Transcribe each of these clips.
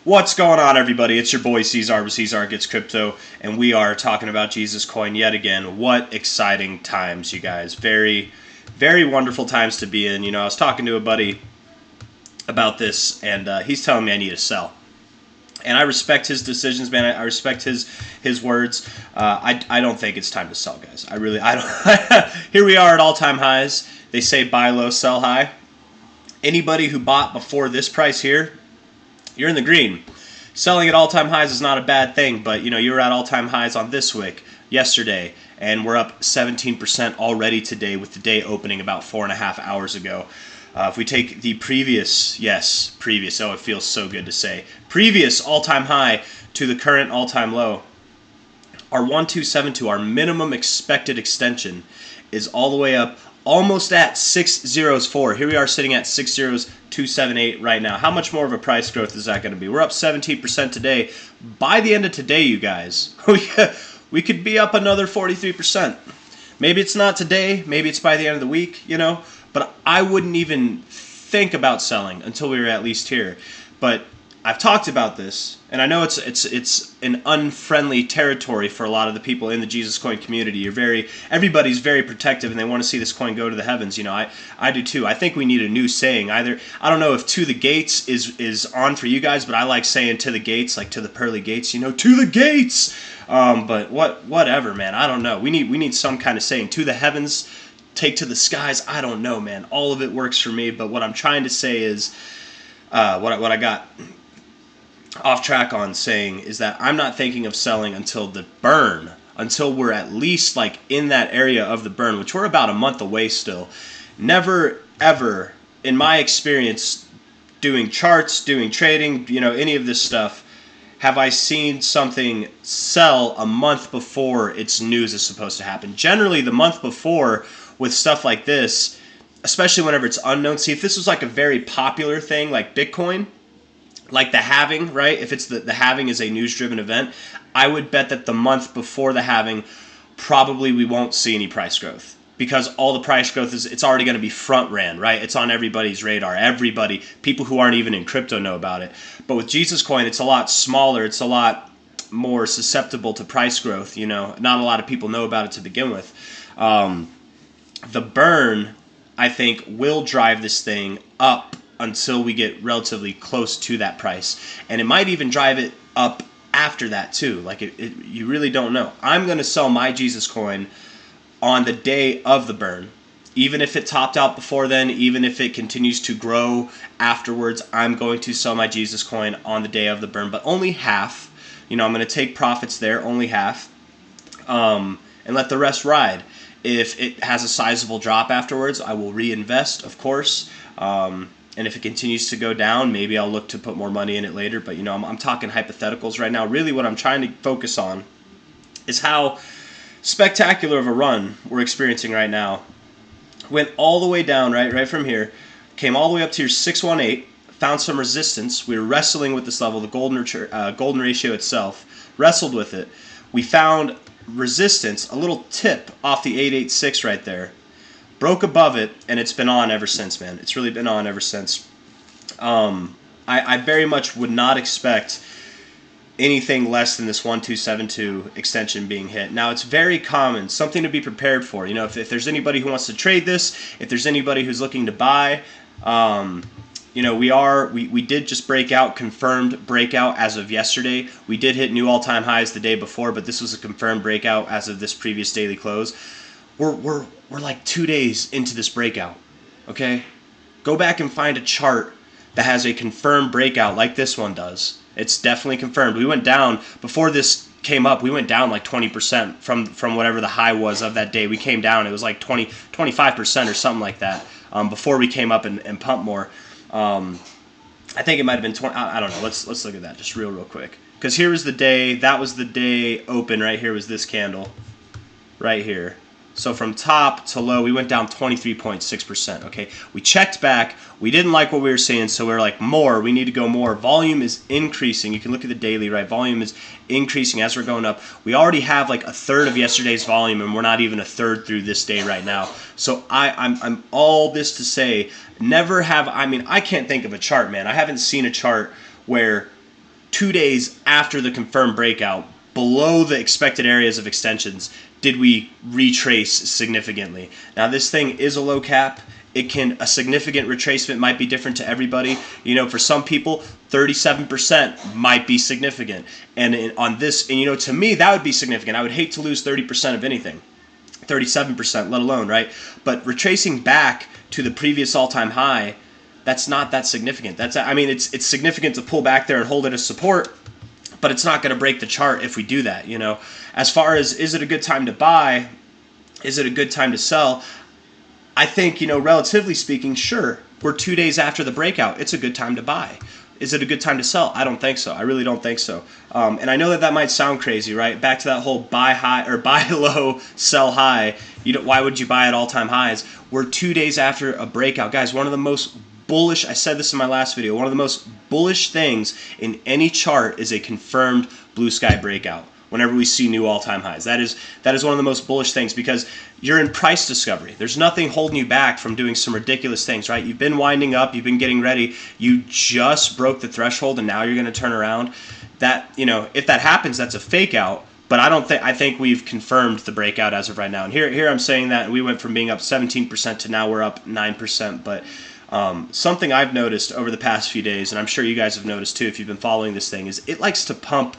What's going on, everybody? It's your boy C-Zar with C-Zar Gets Crypto, and we are talking about Jesus Coin yet again. What exciting times, you guys. Very, very wonderful times to be in. You know, I was talking to a buddy about this, and he's telling me I need to sell. And I respect his decisions, man. I respect his words. I don't think it's time to sell, guys. I don't. Here we are at all-time highs. They say buy low, sell high. Anybody who bought before this price here, you're in the green. Selling at all-time highs is not a bad thing, but you know, you were at all-time highs on this wick yesterday, and we're up 17% already today with the day opening about 4.5 hours ago. If we take the previous, oh, it feels so good to say, previous all-time high to the current all-time low, our 1272, our minimum expected extension, is all the way up almost at 604. Here we are sitting at 60278 right now. How much more of a price growth is that going to be? We're up 17% today. By the end of today, you guys, we could be up another 43%. Maybe it's not today. Maybe it's by the end of the week, you know. But I wouldn't even think about selling until we were at least here. But I've talked about this, and I know it's an unfriendly territory for a lot of the people in the Jesus Coin community. Everybody's very protective, and they want to see this coin go to the heavens. You know, I do too. I think we need a new saying. Either, I don't know if "to the gates" is on for you guys, but I like saying "to the gates," like to the pearly gates. You know, to the gates. But whatever, man. I don't know. We need some kind of saying. To the heavens, take to the skies. I don't know, man. All of it works for me. But what I'm trying to say is, what I got off track on saying is that I'm not thinking of selling until the burn, until we're at least like in that area of the burn, which we're about a month away still. Never ever in my experience doing charts, doing trading, you know, any of this stuff, have I seen something sell a month before its news is supposed to happen. Generally the month before with stuff like this, especially whenever it's unknown. See, if this was like a very popular thing like Bitcoin, like the halving, right? If it's the halving is a news-driven event, I would bet that the month before the halving, probably we won't see any price growth, because all the price growth it's already going to be front ran, right? It's on everybody's radar. Everybody, people who aren't even in crypto know about it. But with Jesus Coin, it's a lot smaller. It's a lot more susceptible to price growth. You know, not a lot of people know about it to begin with. The burn, I think, will drive this thing up until we get relatively close to that price. And it might even drive it up after that too. Like you really don't know. I'm going to sell my Jesus Coin on the day of the burn. Even if it topped out before then, even if it continues to grow afterwards, I'm going to sell my Jesus Coin on the day of the burn, but only half. You know, I'm going to take profits there, only half, and let the rest ride. If it has a sizable drop afterwards, I will reinvest, of course. And if it continues to go down, maybe I'll look to put more money in it later. But, you know, I'm talking hypotheticals right now. Really what I'm trying to focus on is how spectacular of a run we're experiencing right now. Went all the way down, right from here, came all the way up to your 618, found some resistance. We were wrestling with this level, the golden ratio itself, wrestled with it. We found resistance, a little tip off the 886 right there. Broke above it, and it's been on ever since, man. It's really been on ever since. I very much would not expect anything less than this 1272 extension being hit. Now, it's very common, something to be prepared for. You know, if there's anybody who wants to trade this, if there's anybody who's looking to buy, you know, we did just confirmed breakout as of yesterday. We did hit new all-time highs the day before, but this was a confirmed breakout as of this previous daily close. We're like 2 days into this breakout, okay? Go back and find a chart that has a confirmed breakout like this one does. It's definitely confirmed. We went down, before this came up, we went down like 20% from whatever the high was of that day. We came down, it was like 25% or something like that, before we came up and pumped more. I think it might have been 20, I don't know. Let's look at that just real quick. Because here was the day, that was the day open, right here was this candle, right here. So from top to low, we went down 23.6%, okay? We checked back. We didn't like what we were seeing, so we were like, more. We need to go more. Volume is increasing. You can look at the daily, right? Volume is increasing as we're going up. We already have like a third of yesterday's volume, and we're not even a third through this day right now. So I'm all this to say, I can't think of a chart, man. I haven't seen a chart where 2 days after the confirmed breakout, below the expected areas of extensions, did we retrace significantly. Now this thing is a low cap. A significant retracement might be different to everybody. For some people, 37% might be significant. And on this, and to me, that would be significant. I would hate to lose 30% of anything. 37%, let alone, right? But retracing back to the previous all-time high, that's not that significant. It's significant to pull back there and hold it as support, but it's not going to break the chart if we do that. As far as, is it a good time to buy? Is it a good time to sell? I think, relatively speaking, sure. We're 2 days after the breakout. It's a good time to buy. Is it a good time to sell? I don't think so. I really don't think so. And I know that might sound crazy, right? Back to that whole buy high or buy low, sell high. Why would you buy at all-time highs? We're 2 days after a breakout. Guys, one of the most bullish, I said this in my last video, one of the most bullish things in any chart is a confirmed blue sky breakout. Whenever we see new all-time highs, that is one of the most bullish things, because you're in price discovery. There's nothing holding you back from doing some ridiculous things, right? You've been winding up, you've been getting ready, you just broke the threshold, and now you're going to turn around. That, if that happens, that's a fake out. But I think we've confirmed the breakout as of right now. And here I'm saying that, and we went from being up 17% to now we're up 9%. But something I've noticed over the past few days, and I'm sure you guys have noticed too if you've been following this thing, is it likes to pump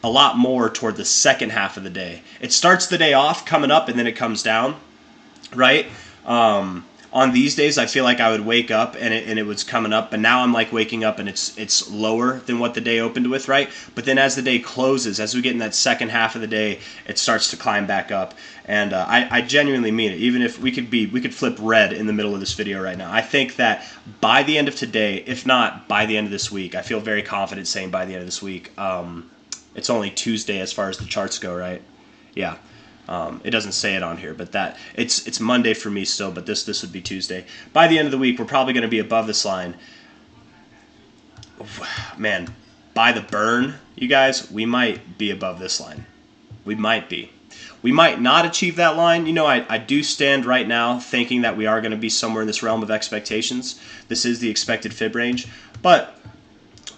a lot more toward the second half of the day. It starts the day off coming up and then it comes down, right? On these days, I feel like I would wake up and it was coming up, but now I'm like waking up and it's lower than what the day opened with, right? But then as the day closes, as we get in that second half of the day, it starts to climb back up. And I genuinely mean it. Even if we could flip red in the middle of this video right now. I think that by the end of today, if not by the end of this week, I feel very confident saying by the end of this week. It's only Tuesday as far as the charts go, right? Yeah. It doesn't say it on here, but it's Monday for me still, but this would be Tuesday. By the end of the week, we're probably going to be above this line. Man, by the burn, you guys, we might be above this line. We might be. We might not achieve that line. I do stand right now thinking that we are going to be somewhere in this realm of expectations. This is the expected fib range, but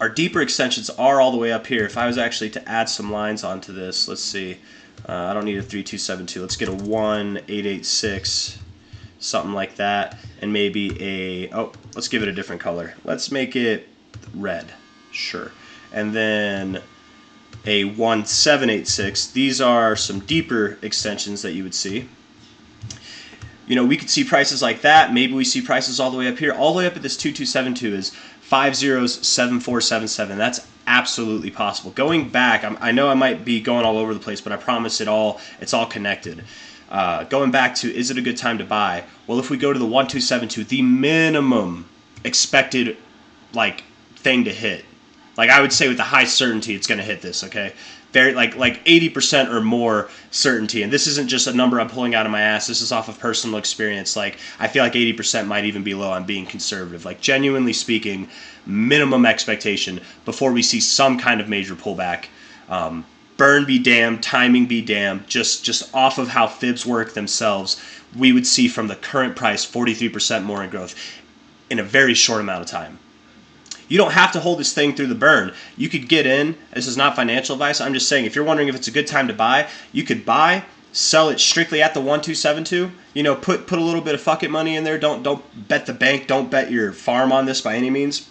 our deeper extensions are all the way up here. If I was actually to add some lines onto this, let's see. I don't need a 3272. Let's get a 1886, something like that, and maybe let's give it a different color. Let's make it red, sure. And then a 1786. These are some deeper extensions that you would see. We could see prices like that. Maybe we see prices all the way up here. All the way up at this 2272 is 507477. That's absolutely possible. Going back, I know I might be going all over the place, but I promise it's all connected. Going back to, is it a good time to buy? Well, if we go to the 1272, the minimum expected thing to hit, I would say with a high certainty it's going to hit this, okay? Very like 80% or more certainty, and this isn't just a number I'm pulling out of my ass. This is off of personal experience. I feel like 80% might even be low. I'm being conservative. Genuinely speaking, minimum expectation before we see some kind of major pullback. Burn be damned, timing be damned. Just off of how fibs work themselves, we would see from the current price 43% more in growth in a very short amount of time. You don't have to hold this thing through the burn. You could get in. This is not financial advice. I'm just saying, if you're wondering if it's a good time to buy, you could buy, sell it strictly at the 1272. Put a little bit of fuck it money in there. Don't bet the bank. Don't bet your farm on this by any means.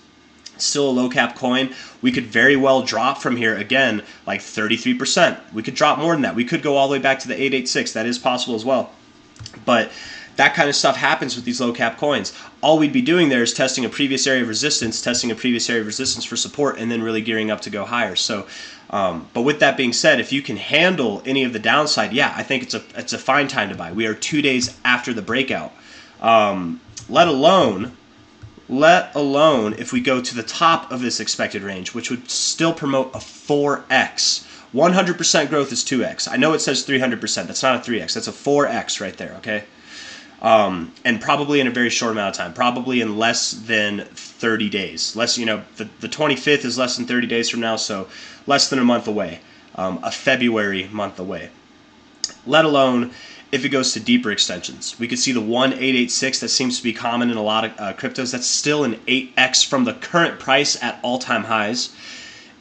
Still a low cap coin. We could very well drop from here again, 33%. We could drop more than that. We could go all the way back to the 886. That is possible as well. But that kind of stuff happens with these low cap coins. All we'd be doing there is testing a previous area of resistance, for support, and then really gearing up to go higher. So, but with that being said, if you can handle any of the downside, yeah, I think it's a fine time to buy. We are 2 days after the breakout. Let alone if we go to the top of this expected range, which would still promote a 4x. 100% growth is 2x. I know it says 300%. That's not a 3x. That's a 4x right there, okay? And probably in a very short amount of time, probably in less than 30 days. The 25th is less than 30 days from now, so less than a month away, a February month away. Let alone if it goes to deeper extensions. We could see the 1886 that seems to be common in a lot of cryptos. That's still an 8x from the current price at all-time highs.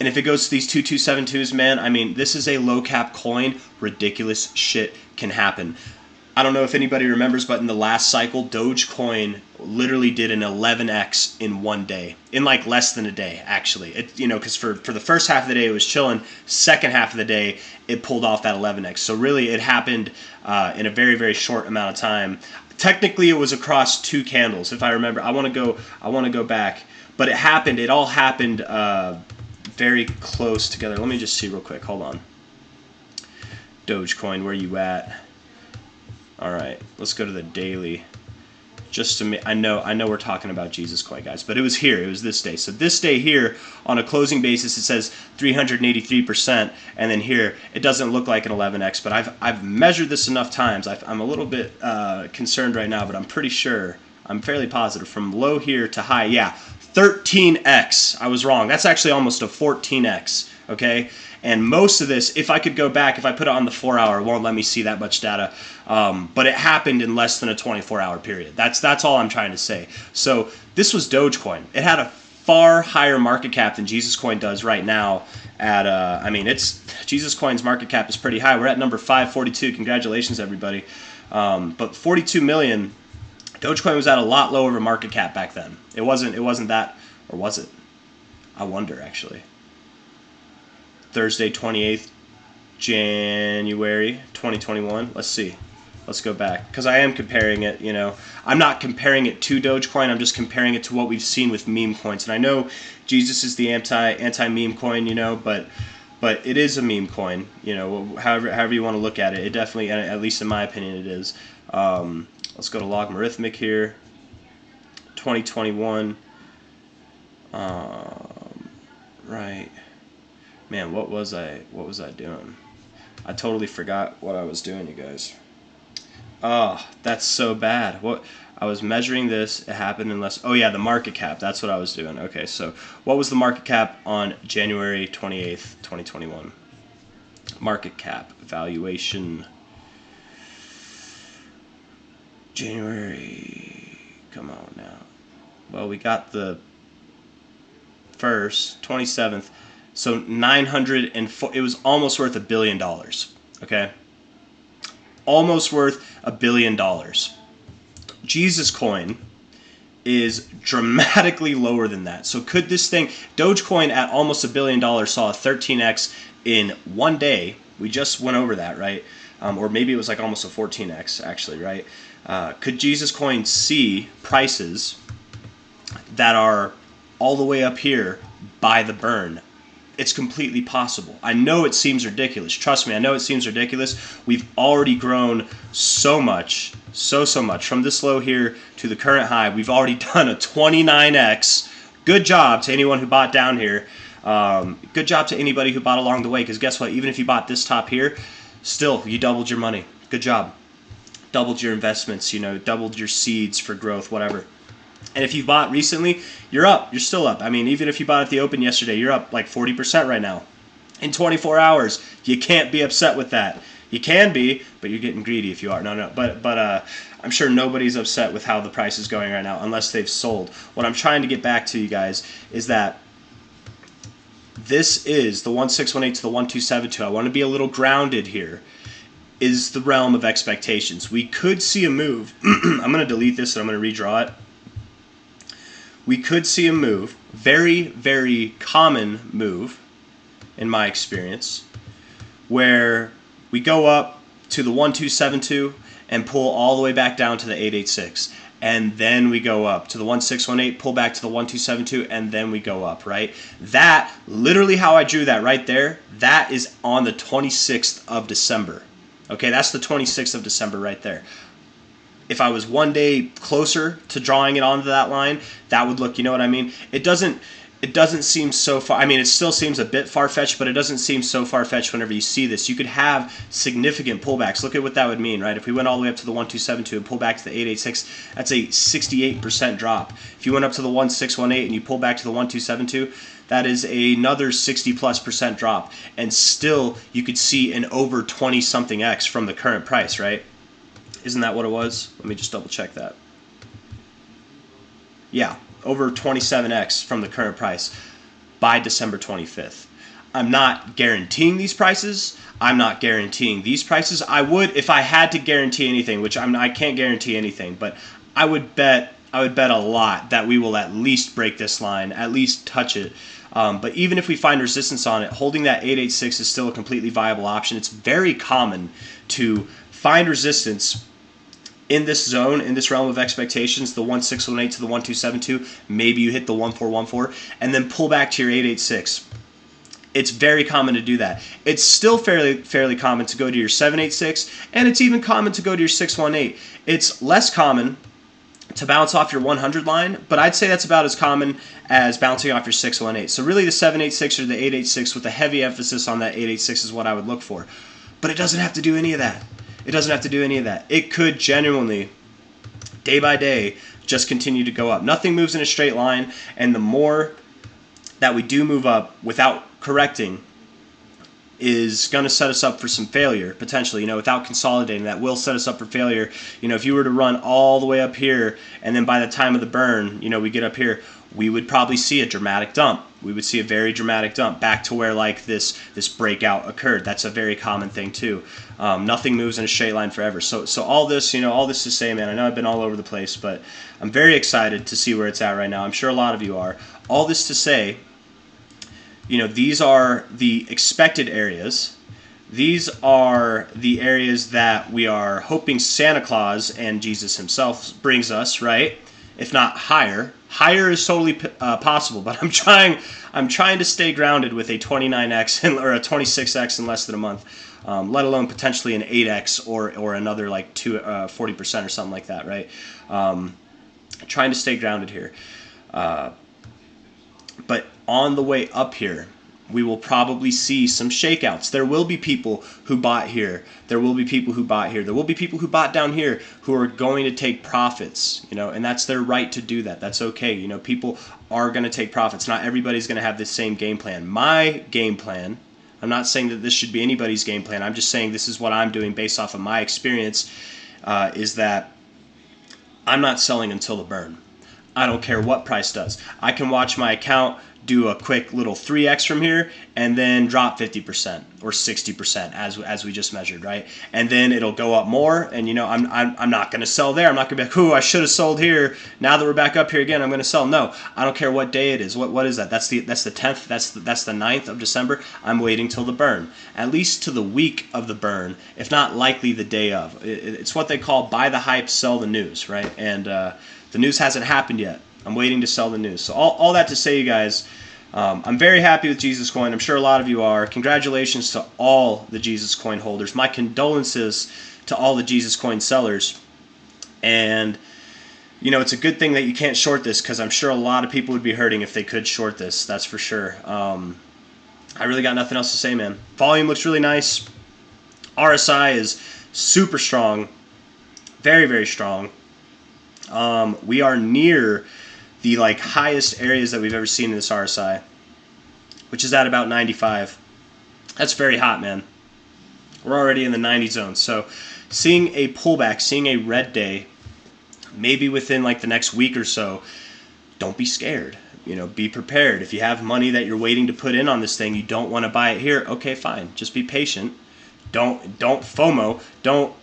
And if it goes to these 2272s, man, I mean, this is a low cap coin. Ridiculous shit can happen. I don't know if anybody remembers, but in the last cycle, Dogecoin literally did an 11x in one day, in like less than a day, actually. Because for the first half of the day it was chilling. Second half of the day it pulled off that 11x. So really, it happened in a very, very short amount of time. Technically, it was across 2 candles, if I remember. I want to go back, but it happened. It all happened very close together. Let me just see real quick. Hold on. Dogecoin, where you at? All right, let's go to the daily. Just to I know we're talking about Jesus Coin, guys, but it was here. It was this day. So this day here, on a closing basis, it says 383%, and then here it doesn't look like an 11x. But I've measured this enough times. I'm a little bit concerned right now, but I'm pretty sure. I'm fairly positive from low here to high. Yeah, 13x. I was wrong. That's actually almost a 14x. Okay. And most of this, if I could go back, if I put it on the 4-hour, it won't let me see that much data. But it happened in less than a 24-hour period. That's all I'm trying to say. So this was Dogecoin. It had a far higher market cap than Jesus Coin does right now. It's Jesus Coin's market cap is pretty high. We're at number 542. Congratulations, everybody. But 42 million. Dogecoin was at a lot lower of a market cap back then. It wasn't that, or was it? I wonder, actually. Thursday, 28th January 2021. Let's see. Let's go back, because I am comparing it. I'm not comparing it to Dogecoin. I'm just comparing it to what we've seen with meme coins. And I know Jesus is the anti meme coin, but it is a meme coin. However you want to look at it, it definitely, at least in my opinion, it is. Let's go to logarithmic here. 2021. Right. Man, what was I doing? I totally forgot what I was doing, you guys. Oh, that's so bad. What I was measuring this, it happened in less. Oh yeah, the market cap. That's what I was doing. Okay, so what was the market cap on January 28th, 2021? Market cap valuation. January. Come on now. Well, we got the first, 27th. So 904, it was almost worth $1 billion, okay? Almost worth $1 billion. Jesus Coin is dramatically lower than that. So could this thing, Dogecoin at almost $1 billion saw a 13x in one day. We just went over that, right? Or maybe it was like almost a 14x actually, right? Could Jesus Coin see prices that are all the way up here by the burn? It's completely possible. I know it seems ridiculous. Trust me, I know it seems ridiculous. We've already grown so much, so much. From this low here to the current high, we've already done a 29x. Good job to anyone who bought down here. Good job to anybody who bought along the way, because guess what? Even if you bought this top here, still, you doubled your money. Good job. Doubled your investments, doubled your seeds for growth, whatever. And if you bought recently, you're up. You're still up. I mean, even if you bought at the open yesterday, you're up like 40% right now. In 24 hours, you can't be upset with that. You can be, but you're getting greedy if you are. No. But I'm sure nobody's upset with how the price is going right now unless they've sold. What I'm trying to get back to, you guys, is that this is the 1618 to the 1272. I want to be a little grounded here. Is the realm of expectations. We could see a move. I'm going to delete this and I'm going to redraw it. We could see a move, very, very common move, in my experience, where we go up to the 1272 and pull all the way back down to the 886. And then we go up to the 1618, pull back to the 1272, and then we go up, right? That, literally how I drew that right there, that is on the 26th of December. Okay, that's the 26th of December right there. If I was one day closer to drawing it onto that line, that would look, you know what I mean? It doesn't seem so far. I mean, it still seems a bit far-fetched, but it doesn't seem so far-fetched whenever you see this. You could have significant pullbacks. Look at what that would mean, right? If we went all the way up to the 1272 and pull back to the 886, that's a 68% drop. If you went up to the 1618 and you pull back to the 1272, that is another 60+% drop. And still, you could see an over 20-something X from the current price, right? Isn't that what it was? Let me just double check that. Yeah, over 27x from the current price. by December 25th. I'm not guaranteeing these prices. I'm not guaranteeing these prices. I would if I had to guarantee anything, which I can't guarantee anything, but I would bet a lot that we will at least break this line, at least touch it. But even if we find resistance on it, holding that 886 is still a completely viable option. It's very common to find resistance in this zone, in this realm of expectations, the 1618 to the 1272. Maybe you hit the 1414 and then pull back to your 886. It's very common to do that. It's still fairly common to go to your 786, and it's even common to go to your 618. It's less common to bounce off your 100 line, but I'd say that's about as common as bouncing off your 618. So really the 786 or the 886 with a heavy emphasis on that 886 is what I would look for. But it doesn't have to do any of that. It doesn't have to do any of that. It could genuinely, day by day, just continue to go up. Nothing moves in a straight line, and the more that we do move up without correcting is going to set us up for some failure, potentially, without consolidating. That will set us up for failure. If you were to run all the way up here, and then by the time of the burn, we get up here, we would probably see a dramatic dump. We would see a very dramatic dump back to where like this breakout occurred. That's a very common thing too. Nothing moves in a straight line forever. So all this, all this to say, man, I know I've been all over the place, but I'm very excited to see where it's at right now. I'm sure a lot of you are. All this to say, these are the expected areas. These are the areas that we are hoping Santa Claus and Jesus himself brings us, right? If not higher. Higher is totally possible, but I'm trying to stay grounded with a 29x or a 26x in less than a month, let alone potentially an 8x or another like 40% or something like that, right? Trying to stay grounded here. But on the way up here, we will probably see some shakeouts. There will be people who bought here. There will be people who bought here. There will be people who bought down here who are going to take profits, and that's their right to do that. That's okay. People are going to take profits. Not everybody's going to have the same game plan. My game plan, I'm not saying that this should be anybody's game plan. I'm just saying this is what I'm doing based off of my experience, is that I'm not selling until the burn. I don't care what price does. I can watch my account do a quick little 3x from here and then drop 50% or 60% as we just measured, right? And then it'll go up more, and I'm not going to sell there. I'm not going to be like, "Ooh, I should have sold here. Now that we're back up here again, I'm going to sell." No, I don't care what day it is. What is that? That's the 10th. That's the 9th of December. I'm waiting till the burn, at least to the week of the burn, if not likely the day of. It's what they call buy the hype, sell the news, right? And the news hasn't happened yet. I'm waiting to sell the news. So all that to say, you guys, I'm very happy with Jesus Coin. I'm sure a lot of you are. Congratulations to all the Jesus Coin holders. My condolences to all the Jesus Coin sellers. And, it's a good thing that you can't short this, because I'm sure a lot of people would be hurting if they could short this. That's for sure. I really got nothing else to say, man. Volume looks really nice. RSI is super strong. Very, very strong. We are near the highest areas that we've ever seen in this RSI, which is at about 95. That's very hot, man. We're already in the 90 zone. So seeing a pullback, seeing a red day, maybe within the next week or so, don't be scared. Be prepared. If you have money that you're waiting to put in on this thing, you don't want to buy it here, okay, fine. Just be patient. Don't FOMO.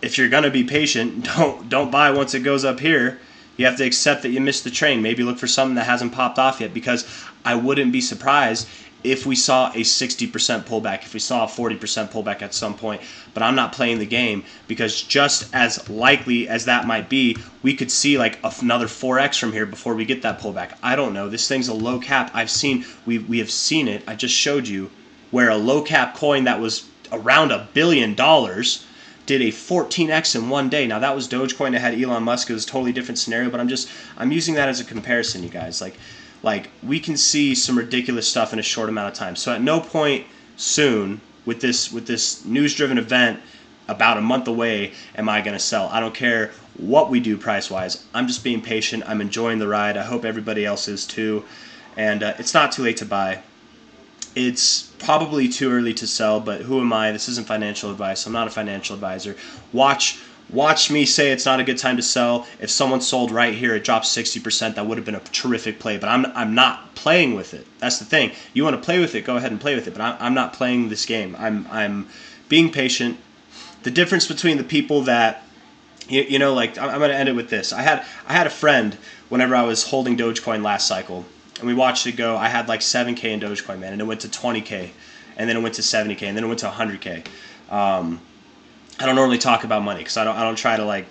If you're gonna be patient, don't buy once it goes up here. You have to accept that you missed the train. Maybe look for something that hasn't popped off yet, because I wouldn't be surprised if we saw a 60% pullback, if we saw a 40% pullback at some point. But I'm not playing the game, because just as likely as that might be, we could see another 4x from here before we get that pullback. I don't know. This thing's a low cap. We have seen it. I just showed you where a low cap coin that was around $1 billion did a 14x in one day. Now that was Dogecoin that had Elon Musk. It was a totally different scenario, but I'm using that as a comparison, you guys. Like we can see some ridiculous stuff in a short amount of time. So at no point soon with this news-driven event about a month away am I going to sell. I don't care what we do price-wise. I'm just being patient. I'm enjoying the ride. I hope everybody else is too. And it's not too late to buy. It's probably too early to sell, but who am I? This isn't financial advice. I'm not a financial advisor. Watch Watch me say it's not a good time to sell. If someone sold right here, it drops 60%. That would have been a terrific play, but I'm not playing with it. That's the thing. You want to play with it, go ahead and play with it, but I'm not playing this game. I'm being patient. The difference between the people that like I'm going to end it with this. I had a friend whenever I was holding Dogecoin last cycle, and we watched it go. I had like 7K in Dogecoin, man, and it went to 20K, and then it went to 70K, and then it went to 100K. I don't normally talk about money because I don't try to like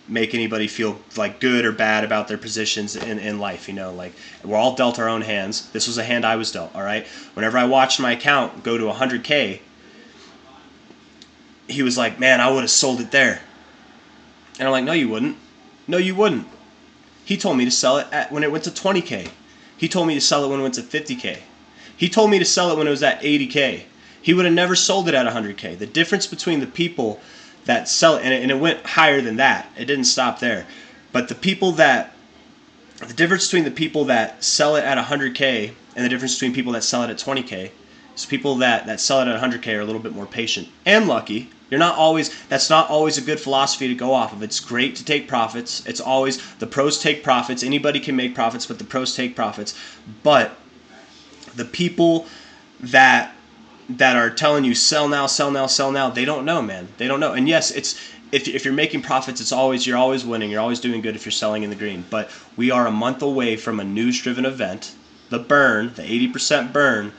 make anybody feel like good or bad about their positions in life. Like we're all dealt our own hands. This was a hand I was dealt. All right. Whenever I watched my account go to 100K, he was like, "Man, I would have sold it there." And I'm like, "No, you wouldn't. No, you wouldn't." He told me to sell it when it went to 20K. He told me to sell it when it went to 50K. He told me to sell it when it was at 80K. He would have never sold it at 100K. The difference between the people that sell it, and it went higher than that. It didn't stop there. But the difference between the people that sell it at 100K and the difference between people that sell it at 20K is people that sell it at 100K are a little bit more patient and lucky. That's not always a good philosophy to go off of. It's great to take profits. It's always, the pros take profits. Anybody can make profits, but the pros take profits. But the people that are telling you sell now, sell now, sell now, they don't know, man. They don't know. And yes, if you're making profits, you're always winning. You're always doing good if you're selling in the green. But we are a month away from a news-driven event, the 80% burn.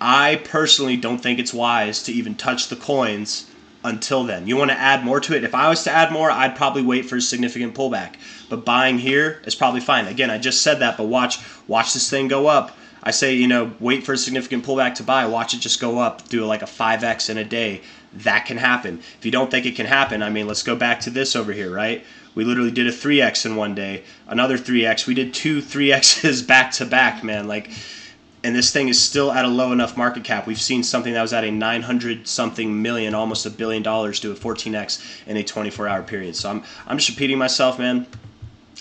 I personally don't think it's wise to even touch the coins until then. You want to add more to it? If I was to add more, I'd probably wait for a significant pullback. But buying here is probably fine. Again, I just said that, but watch this thing go up. I say, wait for a significant pullback to buy. Watch it just go up. Do like a 5x in a day. That can happen. If you don't think it can happen, let's go back to this over here, right? We literally did a 3x in one day. Another 3x. We did 2 3x's back to back, man. And this thing is still at a low enough market cap. We've seen something that was at a 900 something million, almost $1 billion, do a 14x in a 24-hour period. So I'm just repeating myself, man.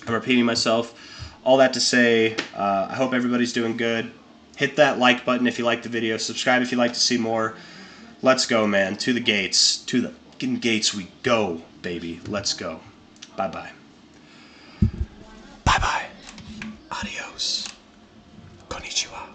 I'm repeating myself. All that to say, I hope everybody's doing good. Hit that like button if you like the video. Subscribe if you'd like to see more. Let's go, man. To the gates. To the fucking gates we go, baby. Let's go. Bye-bye. Bye-bye. Adios. Konnichiwa.